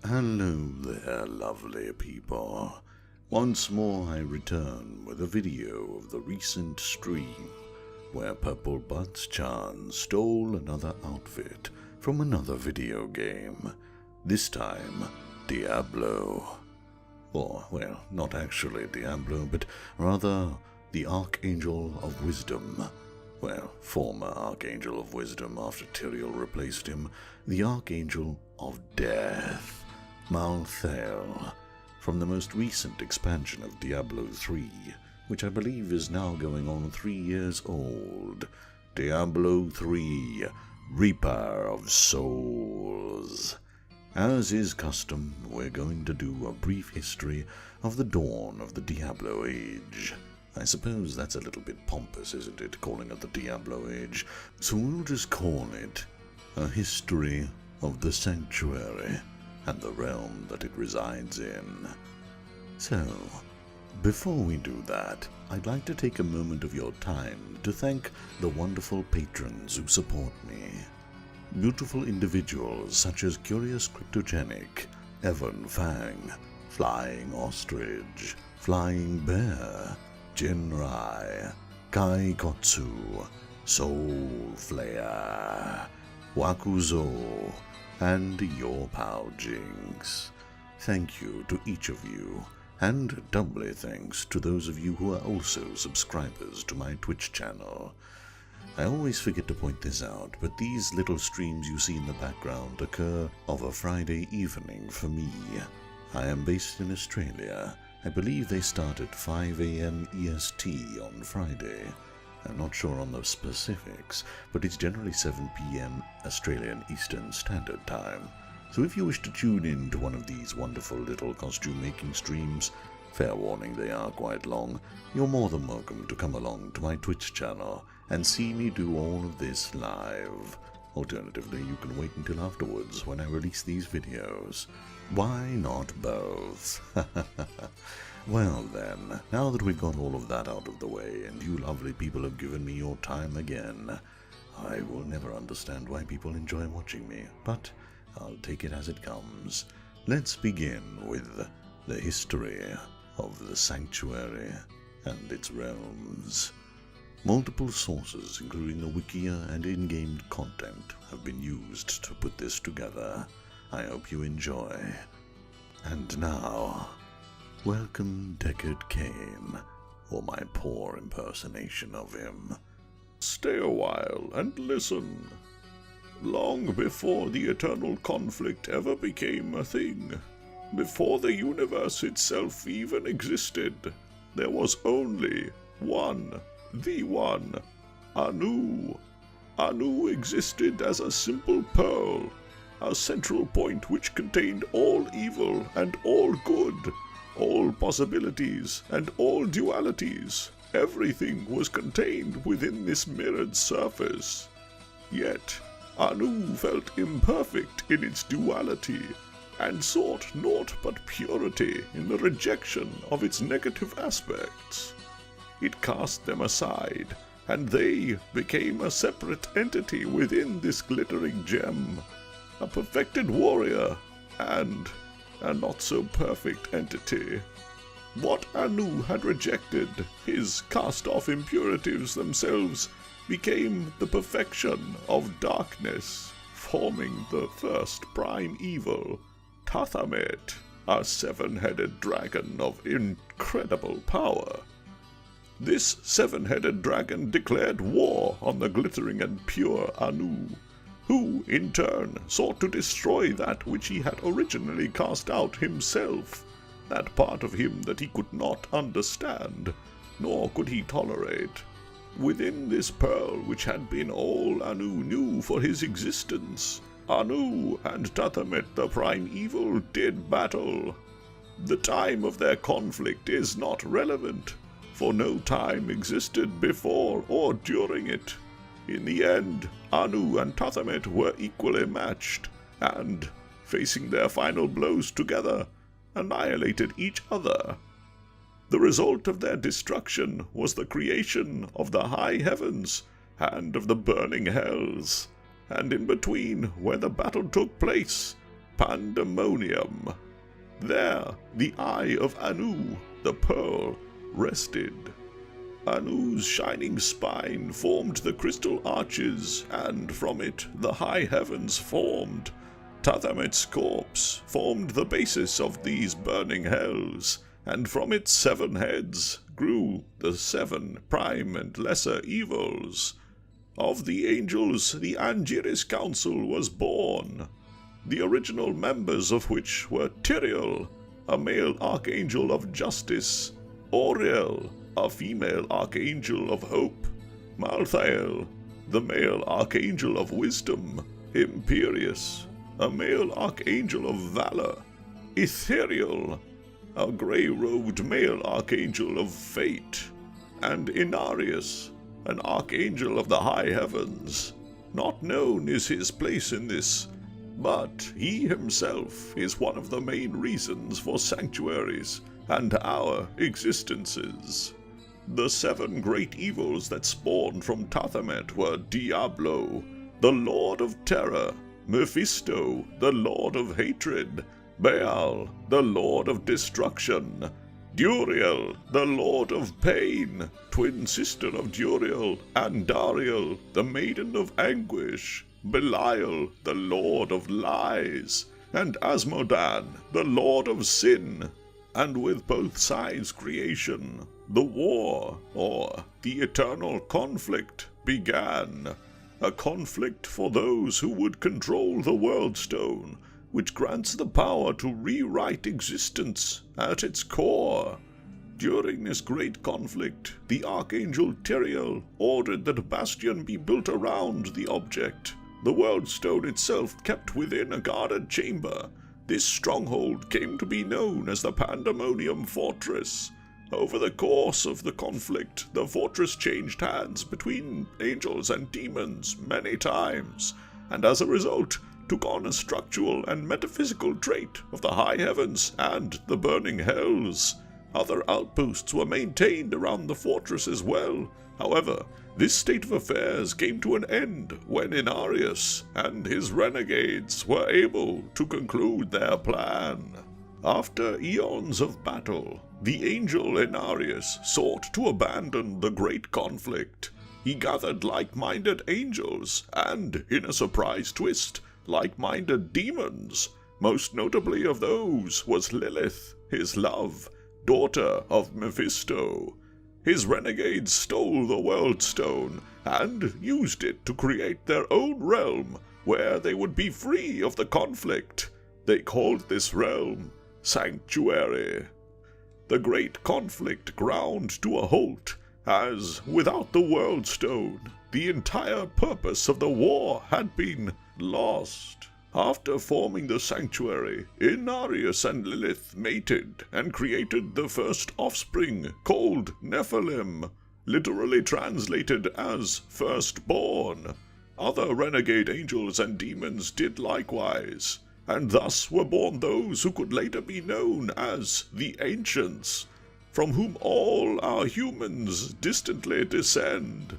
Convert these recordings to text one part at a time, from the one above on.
Hello there, lovely people. Once more I return with a video of the recent stream where Purple Butts Chan stole another outfit from another video game, this time Diablo. Or, well, not actually Diablo, but rather the Archangel of Wisdom. Well, former Archangel of Wisdom after Tyrael replaced him, the Archangel of Death. Malthael, from the most recent expansion of Diablo 3, which I believe is now going on 3 years old. Diablo 3, Reaper of Souls. As is custom, we're going to do a brief history of the dawn of the Diablo Age. I suppose that's a little bit pompous, isn't it, calling it the Diablo Age? So we'll just call it a history of the Sanctuary and the realm that it resides in. So, before we do that, I'd like to take a moment of your time to thank the wonderful patrons who support me. Beautiful individuals such as Curious Cryptogenic, Evan Fang, Flying Ostrich, Flying Bear, Jinrai, Kai Kotsu, Soul Flayer, Wakuzo, and your pal Jinx. Thank you to each of you, and doubly thanks to those of you who are also subscribers to my Twitch channel. I always forget to point this out, but these little streams you see in the background occur of a Friday evening for me. I am based in Australia. I believe they start at 5 AM EST on Friday. I'm not sure on the specifics, but it's generally 7 PM Australian Eastern Standard Time. So if you wish to tune in to one of these wonderful little costume making streams, fair warning they are quite long, you're more than welcome to come along to my Twitch channel and see me do all of this live. Alternatively, you can wait until afterwards when I release these videos. Why not both? Well then, now that we've got all of that out of the way, and you lovely people have given me your time again, I will never understand why people enjoy watching me, but I'll take it as it comes. Let's begin with the history of the Sanctuary and its realms. Multiple sources, including the wikia and in-game content, have been used to put this together. I hope you enjoy. And now, welcome Deckard Cain, or my poor impersonation of him. Stay a while and listen. Long before the eternal conflict ever became a thing, before the universe itself even existed, there was only one, the one, Anu. Anu existed as a simple pearl, a central point which contained all evil and all good, all possibilities and all dualities. Everything was contained within this mirrored surface. Yet, Anu felt imperfect in its duality, and sought naught but purity in the rejection of its negative aspects. It cast them aside, and they became a separate entity within this glittering gem, a perfected warrior, and a not-so-perfect entity. What Anu had rejected, his cast-off impurities themselves, became the perfection of darkness, forming the first prime evil, Tathamet, a seven-headed dragon of incredible power. This seven-headed dragon declared war on the glittering and pure Anu, who, in turn, sought to destroy that which he had originally cast out himself, that part of him that he could not understand, nor could he tolerate. Within this pearl, which had been all Anu knew for his existence, Anu and Tathamet the Prime Evil did battle. The time of their conflict is not relevant, for no time existed before or during it. In the end, Anu and Tathamet were equally matched, and, facing their final blows together, annihilated each other. The result of their destruction was the creation of the high heavens and of the burning hells, and in between, where the battle took place, pandemonium. There, the eye of Anu, the pearl, rested. Anu's shining spine formed the crystal arches, and from it the high heavens formed. Tathamet's corpse formed the basis of these burning hells, and from its 7 heads grew the 7 prime and lesser evils. Of the angels, the Angiris Council was born, the original members of which were Tyrael, a male archangel of justice, Oriel, a female archangel of hope, Malthael, the male archangel of wisdom, Imperius, a male archangel of valor, Itheriel, a grey-robed male archangel of fate, and Inarius, an archangel of the high heavens. Not known is his place in this, but he himself is one of the main reasons for sanctuaries and our existences. The 7 great evils that spawned from Tathamet were Diablo, the Lord of Terror, Mephisto, the Lord of Hatred, Baal, the Lord of Destruction, Duriel, the Lord of Pain, twin sister of Duriel, and Dariel, the Maiden of Anguish, Belial, the Lord of Lies, and Asmodan, the Lord of Sin. And with both sides' creation, the war, or the eternal conflict, began. A conflict for those who would control the World Stone, which grants the power to rewrite existence at its core. During this great conflict, the Archangel Tyrael ordered that a bastion be built around the object, the World Stone itself kept within a guarded chamber. This stronghold came to be known as the Pandemonium Fortress. Over the course of the conflict, the fortress changed hands between angels and demons many times, and as a result, took on a structural and metaphysical trait of the high heavens and the burning hells. Other outposts were maintained around the fortress as well. However, this state of affairs came to an end when Inarius and his renegades were able to conclude their plan. After eons of battle, the angel Inarius sought to abandon the great conflict. He gathered like-minded angels and, in a surprise twist, like-minded demons. Most notably of those was Lilith, his love, daughter of Mephisto. His renegades stole the World Stone and used it to create their own realm where they would be free of the conflict. They called this realm Sanctuary. The great conflict ground to a halt, as, without the World Stone, the entire purpose of the war had been lost. After forming the sanctuary, Inarius and Lilith mated and created the first offspring, called Nephilim, literally translated as firstborn. Other renegade angels and demons did likewise, and thus were born those who could later be known as the Ancients, from whom all our humans distantly descend.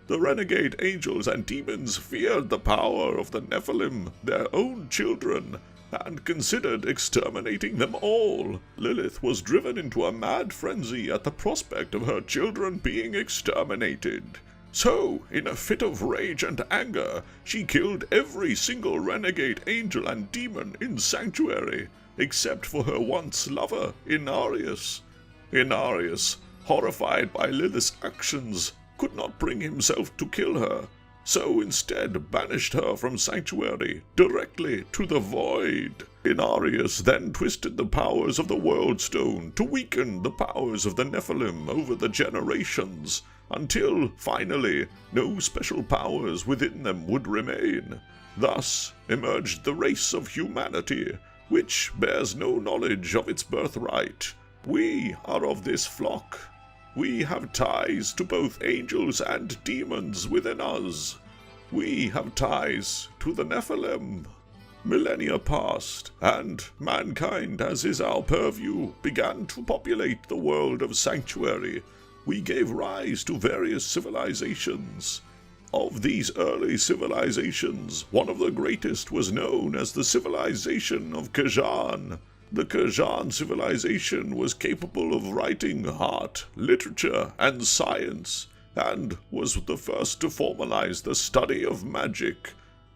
The renegade angels and demons feared the power of the Nephilim, their own children, and considered exterminating them all. Lilith was driven into a mad frenzy at the prospect of her children being exterminated. So, in a fit of rage and anger, she killed every single renegade angel and demon in Sanctuary, except for her once lover, Inarius. Inarius, horrified by Lilith's actions, could not bring himself to kill her, so instead banished her from Sanctuary directly to the Void. Inarius then twisted the powers of the World Stone to weaken the powers of the Nephilim over the generations, until, finally, no special powers within them would remain. Thus emerged the race of humanity, which bears no knowledge of its birthright. We are of this flock. We have ties to both angels and demons within us. We have ties to the Nephilim. Millennia passed, and mankind, as is our purview, began to populate the world of Sanctuary. We gave rise to various civilizations. Of these early civilizations, one of the greatest was known as the civilization of Khajan. The Khajan civilization was capable of writing art, literature, and science, and was the first to formalize the study of magic.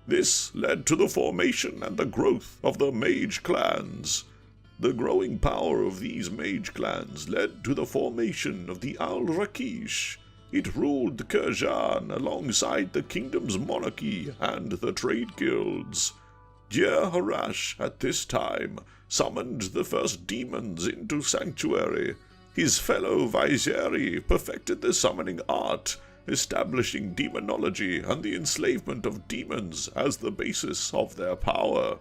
This led to the formation and the growth of the mage clans. The growing power of these mage clans led to the formation of the Al-Rakish. It ruled Khajan alongside the kingdom's monarchy and the trade guilds. Jer-Harash at this time summoned the first demons into sanctuary. His fellow Vizieri perfected the summoning art, establishing demonology and the enslavement of demons as the basis of their power.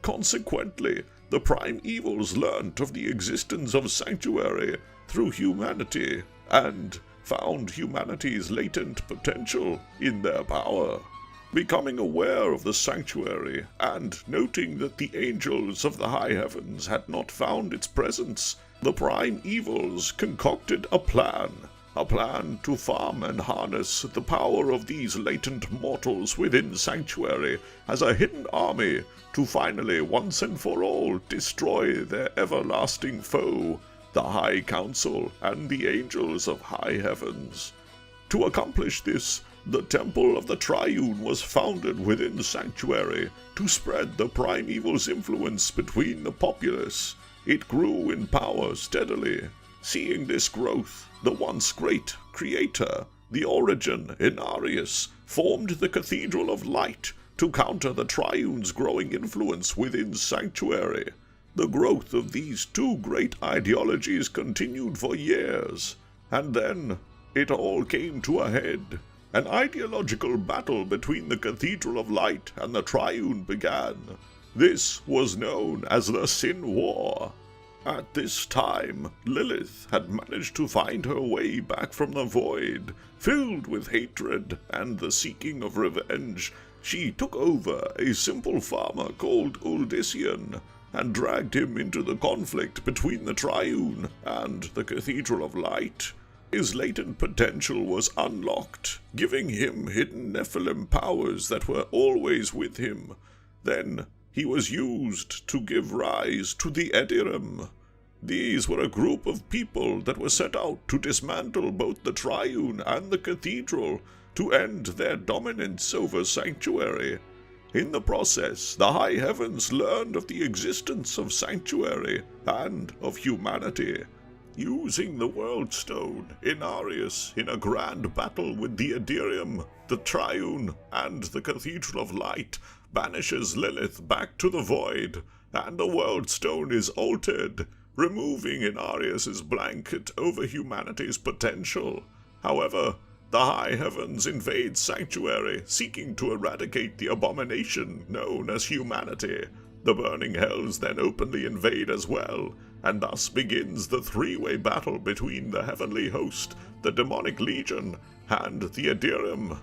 Consequently, the prime evils learnt of the existence of sanctuary through humanity and found humanity's latent potential in their power. Becoming aware of the sanctuary and noting that the angels of the high heavens had not found its presence, the prime evils concocted a plan to farm and harness the power of these latent mortals within sanctuary as a hidden army to finally once and for all destroy their everlasting foe, the High Council and the angels of high heavens. To accomplish this, the Temple of the Triune was founded within sanctuary to spread the prime evil's influence between the populace. It grew in power steadily. Seeing this growth, the once great creator, the origin Inarius, formed the Cathedral of Light to counter the Triune's growing influence within sanctuary. The growth of these two great ideologies continued for years, and then it all came to a head. An ideological battle between the Cathedral of Light and the Triune began. This was known as the Sin War. At this time, Lilith had managed to find her way back from the void. Filled with hatred and the seeking of revenge, she took over a simple farmer called Uldisian and dragged him into the conflict between the Triune and the Cathedral of Light. His latent potential was unlocked, giving him hidden Nephilim powers that were always with him. Then he was used to give rise to the Edirim. These were a group of people that were set out to dismantle both the Triune and the Cathedral to end their dominance over sanctuary. In the process, the high heavens learned of the existence of sanctuary and of humanity. Using the World Stone, Inarius, in a grand battle with the Edirium, the Triune, and the Cathedral of Light, banishes Lilith back to the void, and the World Stone is altered, removing Inarius's blanket over humanity's potential. However, the high heavens invade sanctuary, seeking to eradicate the abomination known as humanity. The burning hells then openly invade as well, and thus begins the three-way battle between the heavenly host, the demonic legion, and the Edirim.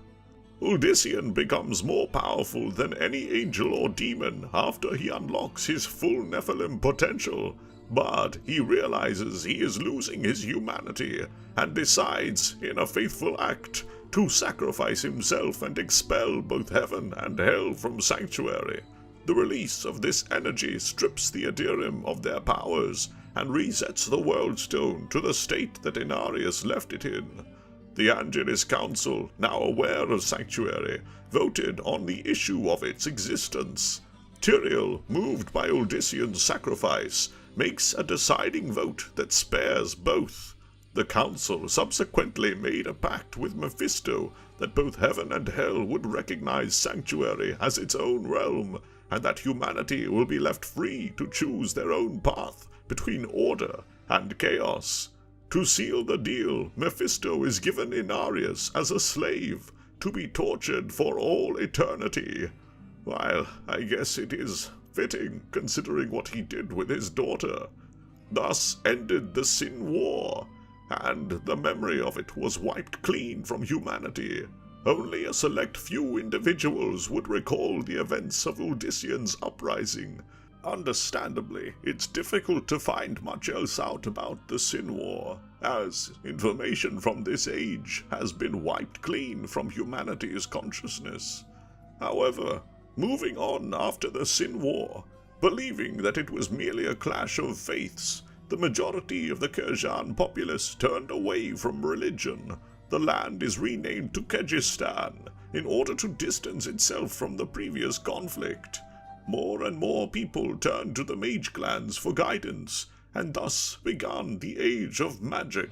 Uldisian becomes more powerful than any angel or demon after he unlocks his full Nephilim potential, but he realizes he is losing his humanity and decides, in a faithful act, to sacrifice himself and expel both heaven and hell from sanctuary. The release of this energy strips the Edirim of their powers and resets the World Stone to the state that Inarius left it in. The Angelis Council, now aware of sanctuary, voted on the issue of its existence. Tyrael, moved by Uldisian's sacrifice, makes a deciding vote that spares both. The council subsequently made a pact with Mephisto that both heaven and hell would recognize sanctuary as its own realm, and that humanity will be left free to choose their own path between order and chaos. To seal the deal, Mephisto is given Inarius as a slave, to be tortured for all eternity. While I guess it is fitting, considering what he did with his daughter. Thus ended the Sin War, and the memory of it was wiped clean from humanity. Only a select few individuals would recall the events of Uldisian's uprising. Understandably, it's difficult to find much else out about the Sin War, as information from this age has been wiped clean from humanity's consciousness. However, moving on after the Sin War, believing that it was merely a clash of faiths, the majority of the Kyrgyz populace turned away from religion. The land is renamed to Kyrgyzstan in order to distance itself from the previous conflict. More and more people turned to the mage clans for guidance, and thus began the Age of Magic.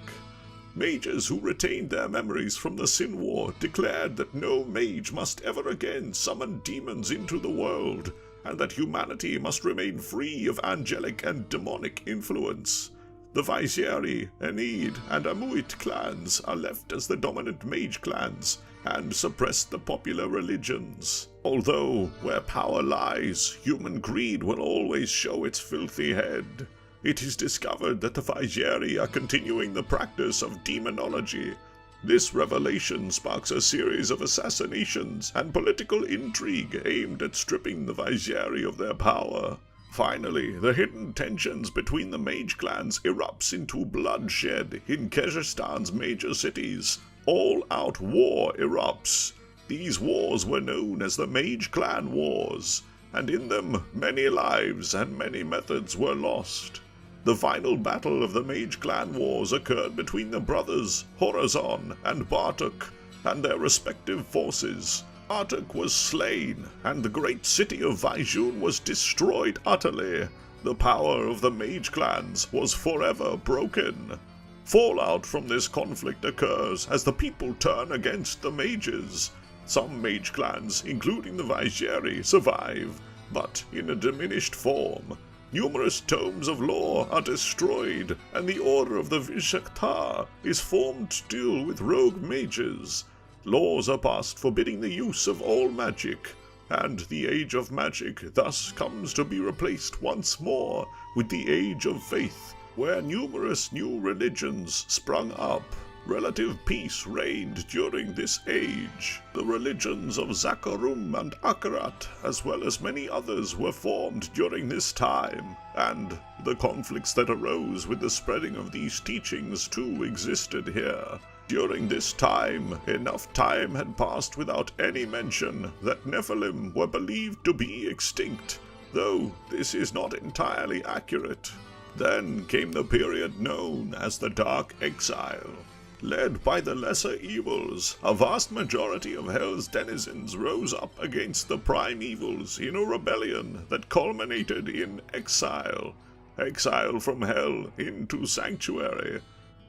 Mages who retained their memories from the Sin War declared that no mage must ever again summon demons into the world, and that humanity must remain free of angelic and demonic influence. The Vizieri, Enid, and Amuit clans are left as the dominant mage clans, and suppress the popular religions. Although, where power lies, human greed will always show its filthy head. It is discovered that the Vizieri are continuing the practice of demonology. This revelation sparks a series of assassinations and political intrigue aimed at stripping the Vizieri of their power. Finally, the hidden tensions between the mage clans erupts into bloodshed in Kyrgyzstan's major cities. All-out war erupts. These wars were known as the Mage Clan Wars, and in them many lives and many methods were lost. The final battle of the Mage Clan Wars occurred between the brothers Horazon and Bartok and their respective forces. Bartok was slain, and the great city of Vaijun was destroyed utterly. The power of the mage clans was forever broken. Fallout from this conflict occurs as the people turn against the mages. Some mage clans, including the Vizieri, survive, but in a diminished form. Numerous tomes of lore are destroyed, and the Order of the Vishakta is formed to deal with rogue mages. Laws are passed forbidding the use of all magic, and the Age of Magic thus comes to be replaced once more with the Age of Faith, where numerous new religions sprung up. Relative peace reigned during this age. The religions of Zakharum and Akarat, as well as many others, were formed during this time, and the conflicts that arose with the spreading of these teachings too existed here. During this time, enough time had passed without any mention that Nephilim were believed to be extinct, though this is not entirely accurate. Then came the period known as the Dark Exile. Led by the lesser evils, a vast majority of Hell's denizens rose up against the prime evils in a rebellion that culminated in exile. Exile from Hell into Sanctuary.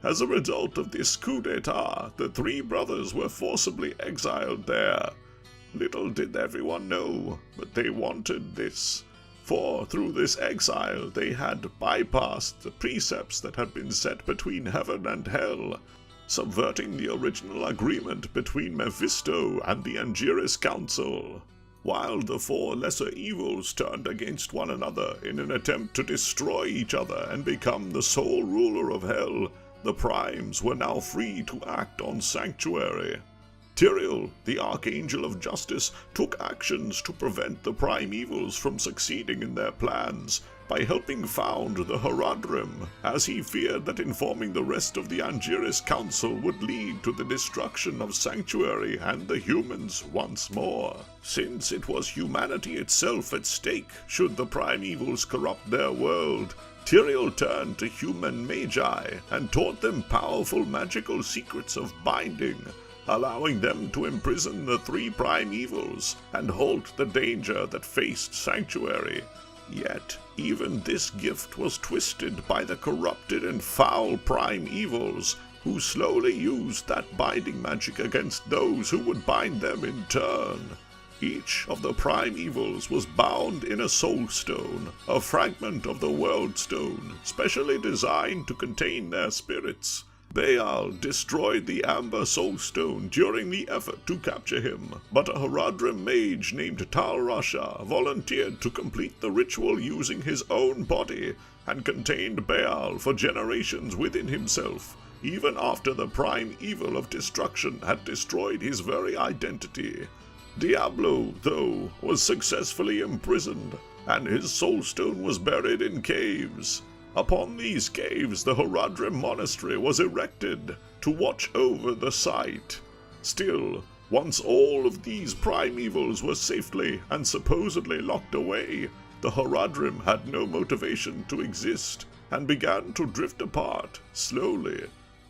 As a result of this coup d'etat, the three brothers were forcibly exiled there. Little did everyone know, but they wanted this. For through this exile they had bypassed the precepts that had been set between heaven and hell, subverting the original agreement between Mephisto and the Angiris Council. While the four lesser evils turned against one another in an attempt to destroy each other and become the sole ruler of hell, the primes were now free to act on Sanctuary. Tyrael, the Archangel of Justice, took actions to prevent the prime evils from succeeding in their plans by helping found the Haradrim, as he feared that informing the rest of the Angiris Council would lead to the destruction of Sanctuary and the humans once more. Since it was humanity itself at stake should the prime evils corrupt their world, Tyrael turned to human magi and taught them powerful magical secrets of binding, allowing them to imprison the three prime evils and halt the danger that faced Sanctuary. Yet, even this gift was twisted by the corrupted and foul prime evils, who slowly used that binding magic against those who would bind them in turn. Each of the prime evils was bound in a soul stone, a fragment of the world stone, specially designed to contain their spirits. Baal destroyed the Amber Soul Stone during the effort to capture him, but a Haradrim mage named Tal Rasha volunteered to complete the ritual using his own body, and contained Baal for generations within himself, even after the prime evil of destruction had destroyed his very identity. Diablo, though, was successfully imprisoned, and his soulstone was buried in caves. Upon these caves the Horadrim monastery was erected to watch over the site. Still, once all of these primevals were safely and supposedly locked away, the Horadrim had no motivation to exist and began to drift apart slowly.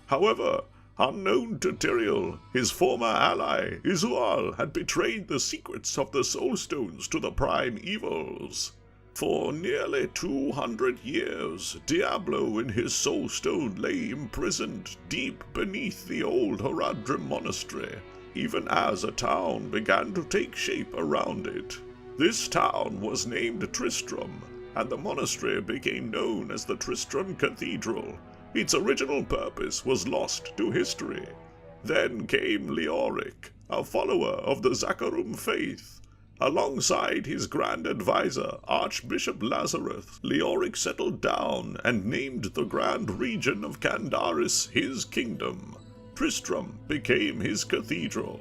However, unknown to Tyrael, his former ally, Izual, had betrayed the secrets of the soulstones to the primevals. For nearly 200 years, Diablo in his soulstone lay imprisoned deep beneath the old Horadrim monastery, even as a town began to take shape around it. This town was named Tristram, and the monastery became known as the Tristram Cathedral. Its original purpose was lost to history. Then came Leoric, a follower of the Zakarum faith. Alongside his grand advisor, Archbishop Lazarus, Leoric settled down and named the grand region of Candaris his kingdom. Tristram became his cathedral.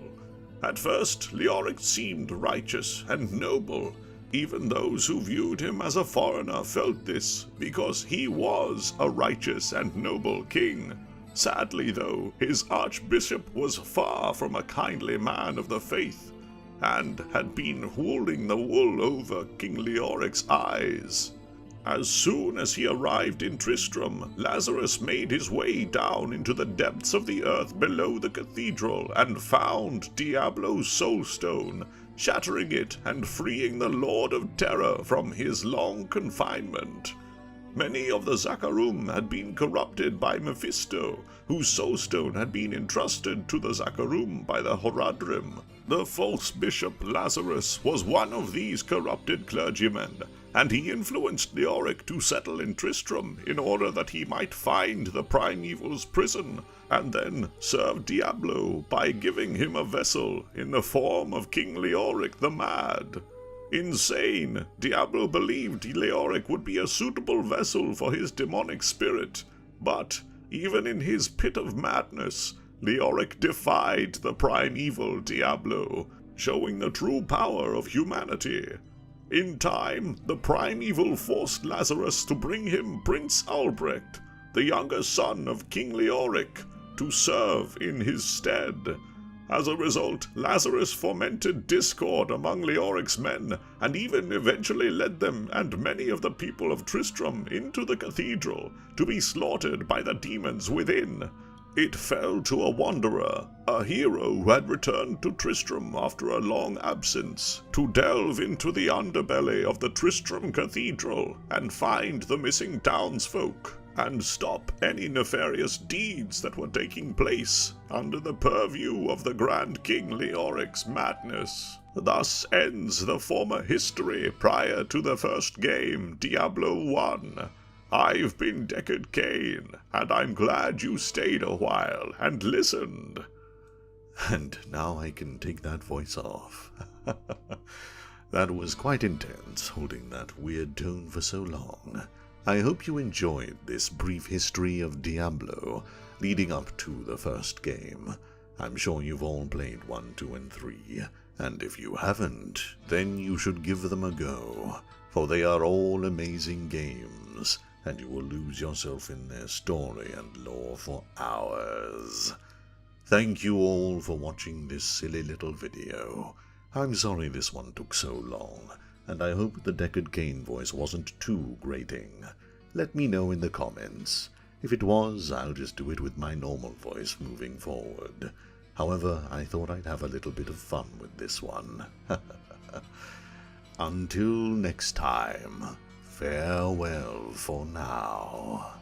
At first, Leoric seemed righteous and noble. Even those who viewed him as a foreigner felt this, because he was a righteous and noble king. Sadly, though, his archbishop was far from a kindly man of the faith, and had been holding the wool over King Leoric's eyes. As soon as he arrived in Tristram, Lazarus made his way down into the depths of the earth below the cathedral and found Diablo's soulstone, shattering it and freeing the Lord of Terror from his long confinement. Many of the Zakarum had been corrupted by Mephisto, whose soulstone had been entrusted to the Zakarum by the Horadrim. The false bishop Lazarus was one of these corrupted clergymen, and he influenced Leoric to settle in Tristram in order that he might find the primeval's prison, and then serve Diablo by giving him a vessel in the form of King Leoric the Mad. Insane, Diablo believed Leoric would be a suitable vessel for his demonic spirit, but even in his pit of madness, Leoric defied the primeval Diablo, showing the true power of humanity. In time, the primeval forced Lazarus to bring him Prince Albrecht, the younger son of King Leoric, to serve in his stead. As a result, Lazarus fomented discord among Leoric's men, and even eventually led them and many of the people of Tristram into the cathedral to be slaughtered by the demons within. It fell to a wanderer, a hero who had returned to Tristram after a long absence, to delve into the underbelly of the Tristram Cathedral and find the missing townsfolk, and stop any nefarious deeds that were taking place under the purview of the Grand King Leoric's madness. Thus ends the former history prior to the first game, Diablo 1. I've been Deckard Cain, and I'm glad you stayed a while and listened. And now I can take that voice off. That was quite intense, holding that weird tone for so long. I hope you enjoyed this brief history of Diablo, leading up to the first game. I'm sure you've all played 1, 2, and 3, and if you haven't, then you should give them a go, for they are all amazing games, and you will lose yourself in their story and lore for hours. Thank you all for watching this silly little video. I'm sorry this one took so long, and I hope the Deckard Cain voice wasn't too grating. Let me know in the comments. If it was, I'll just do it with my normal voice moving forward. However, I thought I'd have a little bit of fun with this one. Until next time, farewell for now.